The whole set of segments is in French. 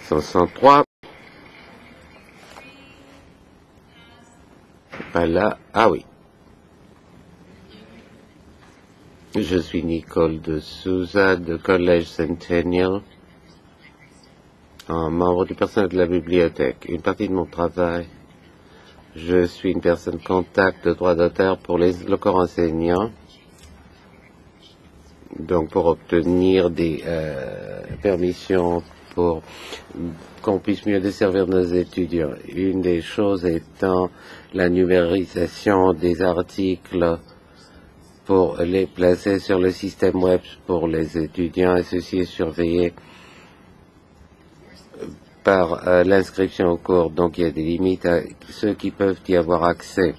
503. Voilà. Ah oui. Je suis Nicole de Souza de Collège Centennial, un membre du personnel de la bibliothèque. Une partie de mon travail, je suis une personne contact de droit d'auteur pour les locaux enseignants, donc pour obtenir des permissions pour qu'on puisse mieux desservir nos étudiants. Une des choses étant la numérisation des articles pour les placer sur le système web pour les étudiants, et ceci est surveillé par l'inscription au cours. Donc il y a des limites à ceux qui peuvent y avoir accès.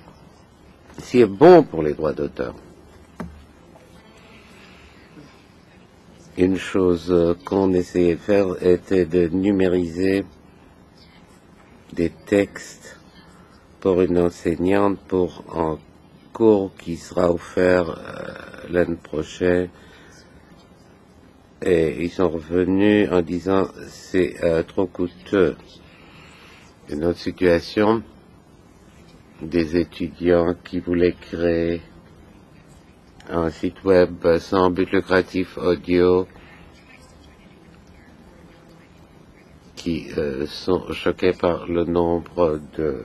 Ce qui est bon pour les droits d'auteur. Une chose qu'on essayait de faire était de numériser des textes pour une enseignante pour un cours qui sera offert l'année prochaine. Et ils sont revenus en disant c'est trop coûteux. Une autre situation, des étudiants qui voulaient créer un site web sans but lucratif audio qui sont choqués par le nombre de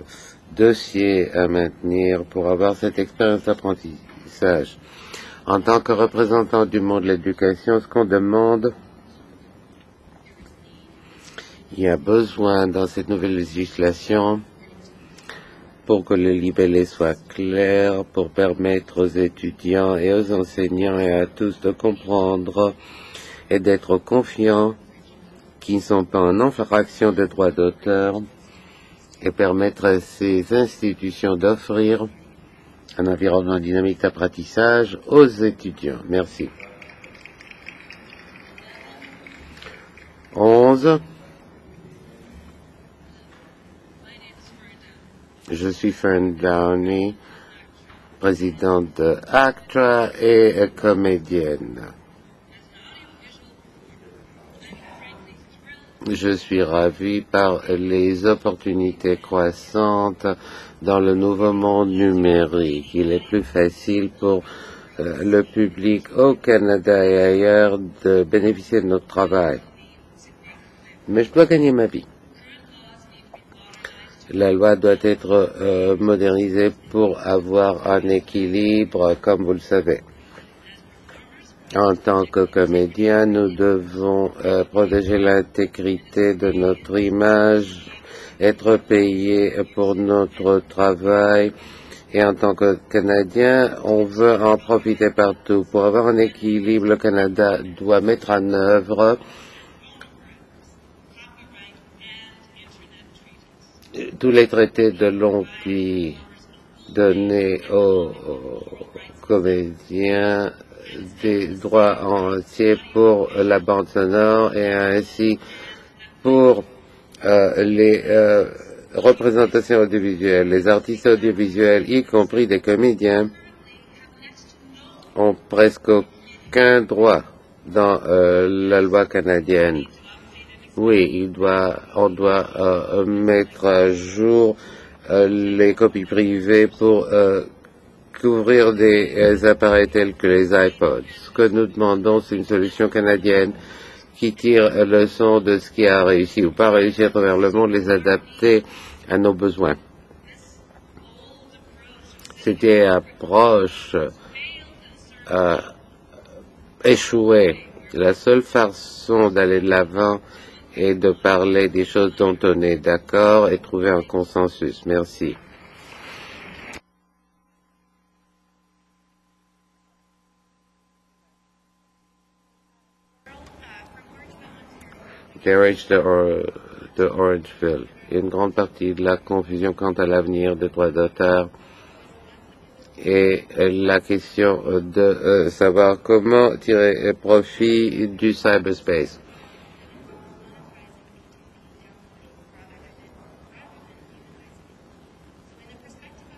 dossiers à maintenir pour avoir cette expérience d'apprentissage. En tant que représentant du monde de l'éducation, ce qu'on demande, il y a besoin dans cette nouvelle législation pour que le libellé soit clair, pour permettre aux étudiants et aux enseignants et à tous de comprendre et d'être confiants qu'ils ne sont pas en infraction des droits d'auteur et permettre à ces institutions d'offrir un environnement dynamique d'apprentissage aux étudiants. Merci. 11. Je suis Fern Downey, présidente de ACTRA et comédienne. Je suis ravi par les opportunités croissantes dans le nouveau monde numérique. Il est plus facile pour le public au Canada et ailleurs de bénéficier de notre travail. Mais je dois gagner ma vie. La loi doit être modernisée pour avoir un équilibre, comme vous le savez. En tant que comédien, nous devons protéger l'intégrité de notre image, être payés pour notre travail. Et en tant que Canadien, on veut en profiter partout. Pour avoir un équilibre, le Canada doit mettre en œuvre tous les traités de l'OMPI donnés aux comédiens des droits entiers pour la bande sonore et ainsi pour les représentations audiovisuelles. Les artistes audiovisuels, y compris des comédiens, ont presque aucun droit dans la loi canadienne. Oui, on doit mettre à jour les copies privées pour couvrir des appareils tels que les iPods. Ce que nous demandons, c'est une solution canadienne qui tire leçon de ce qui a réussi ou pas réussi à travers le monde, les adapter à nos besoins. C'était approche échouée. La seule façon d'aller de l'avant est de parler des choses dont on est d'accord et trouver un consensus. Merci. Garage de Orangeville. Il y a une grande partie de la confusion quant à l'avenir des droits d'auteur et la question de savoir comment tirer profit du cyberspace.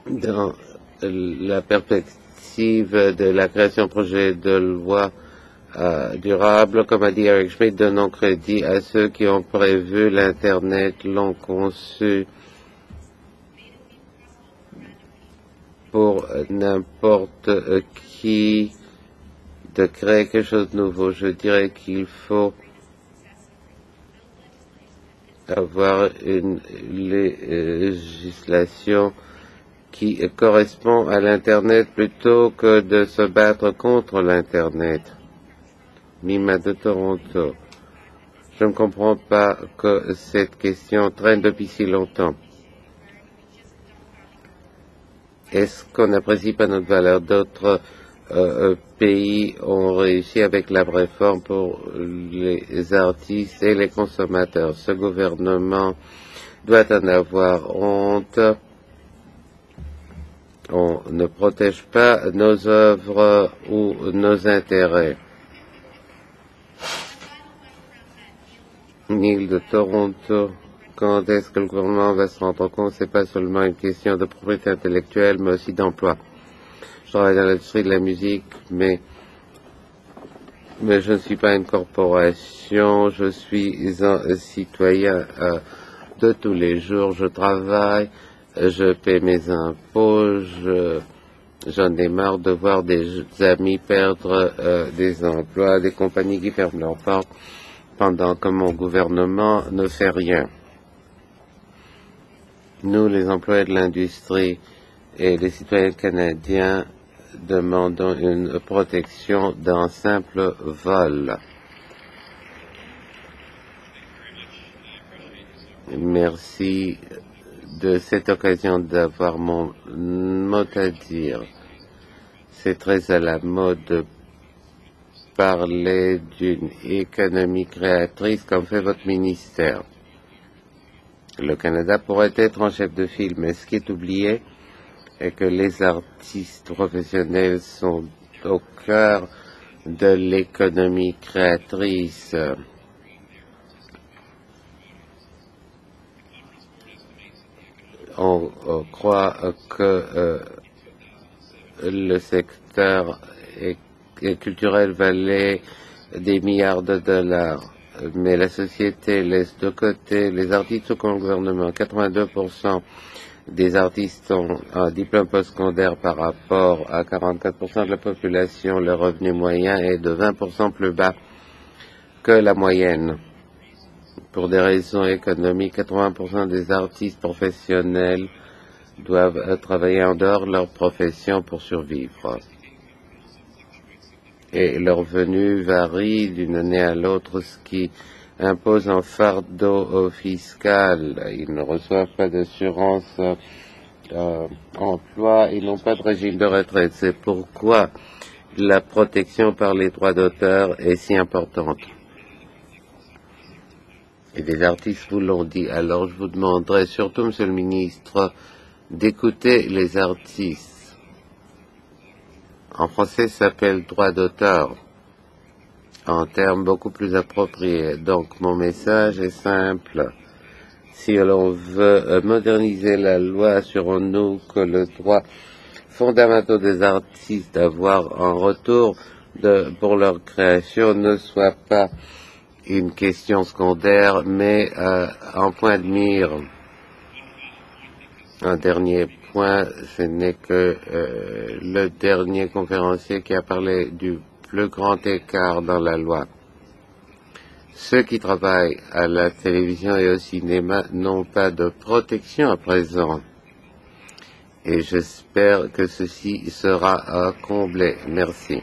Dans la perspective de la création de projet de loi durable. Comme a dit Eric Schmidt, donnons crédit à ceux qui ont prévu l'Internet, l'ont conçu pour n'importe qui de créer quelque chose de nouveau. Je dirais qu'il faut avoir une législation qui correspond à l'Internet plutôt que de se battre contre l'Internet. Mima de Toronto. Je ne comprends pas que cette question traîne depuis si longtemps. Est-ce qu'on n'apprécie pas notre valeur? D'autres pays ont réussi avec la réforme pour les artistes et les consommateurs. Ce gouvernement doit en avoir honte. On ne protège pas nos œuvres ou nos intérêts. Neil de Toronto. Quand est-ce que le gouvernement va se rendre compte que ce n'est pas seulement une question de propriété intellectuelle, mais aussi d'emploi? Je travaille dans l'industrie de la musique, mais je ne suis pas une corporation, je suis un citoyen de tous les jours, je travaille, je paie mes impôts, j'en ai marre de voir des amis perdre des emplois, des compagnies qui ferment leurs portes, pendant que mon gouvernement ne fait rien. Nous, les employés de l'industrie et les citoyens canadiens, demandons une protection d'un simple vol. Merci de cette occasion d'avoir mon mot à dire. C'est très à la mode de parler d'une économie créatrice comme fait votre ministère. Le Canada pourrait être en chef de file, mais ce qui est oublié est que les artistes professionnels sont au cœur de l'économie créatrice. On croit que le secteur culturel valait des milliards de dollars, mais la société laisse de côté les artistes comme le gouvernement. 82% des artistes ont un diplôme postsecondaire par rapport à 44% de la population. Le revenu moyen est de 20% plus bas que la moyenne. Pour des raisons économiques, 80% des artistes professionnels doivent travailler en dehors de leur profession pour survivre. Et leurs revenus varient d'une année à l'autre, ce qui impose un fardeau fiscal. Ils ne reçoivent pas d'assurance emploi, ils n'ont pas de régime de retraite. C'est pourquoi la protection par les droits d'auteur est si importante. Et les artistes vous l'ont dit. Alors je vous demanderai surtout, Monsieur le Ministre, d'écouter les artistes. En français, ça s'appelle droit d'auteur, en termes beaucoup plus appropriés. Donc, mon message est simple. Si l'on veut moderniser la loi, assurons-nous que le droit fondamental des artistes d'avoir un retour pour leur création ne soit pas une question secondaire, mais un point de mire. Un dernier point, ce n'est que le dernier conférencier qui a parlé du plus grand écart dans la loi. Ceux qui travaillent à la télévision et au cinéma n'ont pas de protection à présent. Et j'espère que ceci sera comblé. Merci.